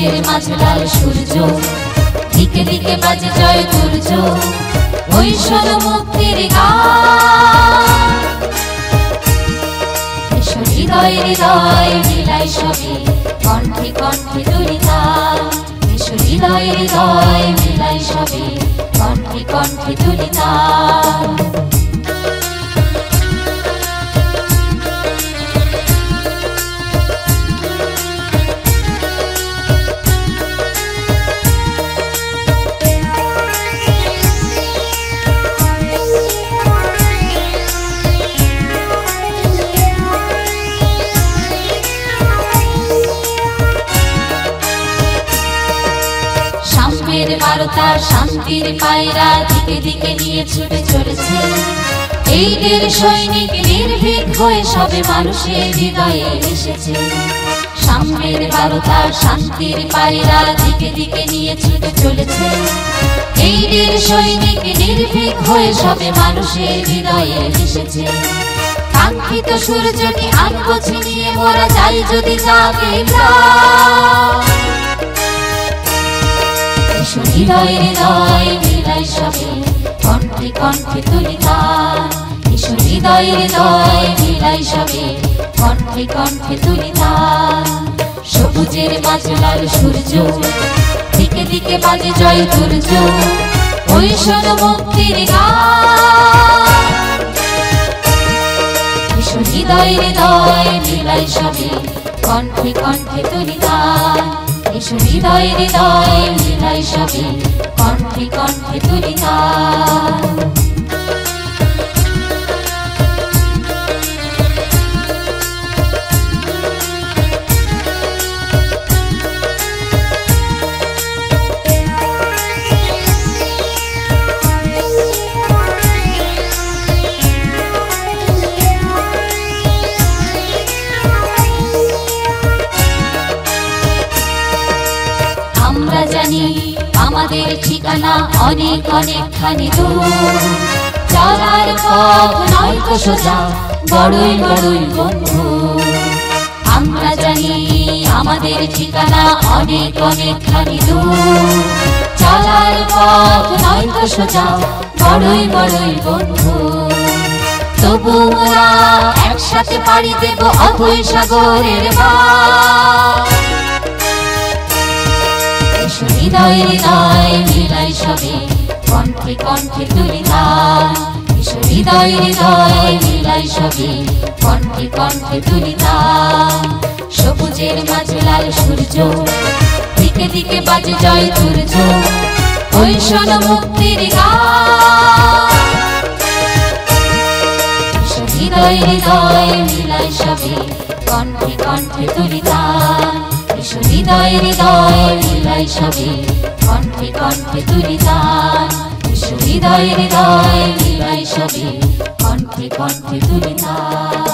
সবুজের মাঝে লাল সূর্য, দিকে দিকে বাজে জয় দুর্য, ওই শোনো মুক্তির গান। এসো হৃদয় হৃদয় মিলাই সবে, কণ্ঠে কণ্ঠে তুলি তাল। এসো হৃদয় হৃদয় মিলাই সবে, কণ্ঠে কণ্ঠে তুলি তাল। বারতা শান্তির পায়রা দিকে দিকে নিয়ে ছুটে চলেছে, এই বীর সৈনিক নির্ভীক হয়ে সবে মানুষের হৃদয়ে এসেছে। সাম্যের বারতা শান্তির পায়রা দিকে দিকে নিয়ে ছুটে চলেছে, এই বীর সৈনিক নির্ভীক হয়ে সবে মানুষের হৃদয়ে এসেছে। কাঙ্ক্ষিত সূর্যটি আনবো ছিনিয়ে, মোরা যাই যদি জাগে প্রাণ। এসো হৃদয় হৃদয় মিলাই সবে, কণ্ঠে কণ্ঠে তুলি তাল। এসো হৃদয় হৃদয় মিলাই সবে, কণ্ঠে কণ্ঠে তুলি তাল। সবুজের মাঝে লাল সূর্য, দিকে দিকে বাজে জয় দুর্য, ওই শোনো মুক্তির গান। এসো হৃদয় হৃদয় মিলাই সবে, কণ্ঠে কণ্ঠে তুলি তাল। এসো হৃদয় হৃদয় মিলাই সবে, কণ্ঠে কণ্ঠে তুলি তাল। আমরা জানি আমাদের ঠিকানা অনেক অনেকখানি দূর, চলার পথ নয়তো সোজা, বড়ই বড়ই বন্ধু। আমরা জানি আমাদের ঠিকানা অনেক অনেকখানি দূর, চলার পথ নয়তো সোজা, বড়ই বড়ই বন্ধু। তবু মোরা একসাথে পাড়ি দেব অথই সাগরের পার। এসো হৃদয় হৃদয় মিলাই সবে, কণ্ঠে কণ্ঠে তুলি তাল। এসো হৃদয় হৃদয় মিলাই সবে, কণ্ঠে কণ্ঠে তুলি তাল। সবুজের মাঝে লাল সূর্য, দিকে দিকে বাজে জয় দুর্য, ওই শোনো মুক্তির গান। এসো হৃদয় হৃদয় মিলাই সবে, কণ্ঠে কণ্ঠে তুলি তাল। এসো হৃদয় হৃদয় মিলাই সবে, কণ্ঠে কণ্ঠে তুলি তাল। এসো হৃদয় হৃদয় মিলাই সবে, কণ্ঠে কণ্ঠে তুলি তাল।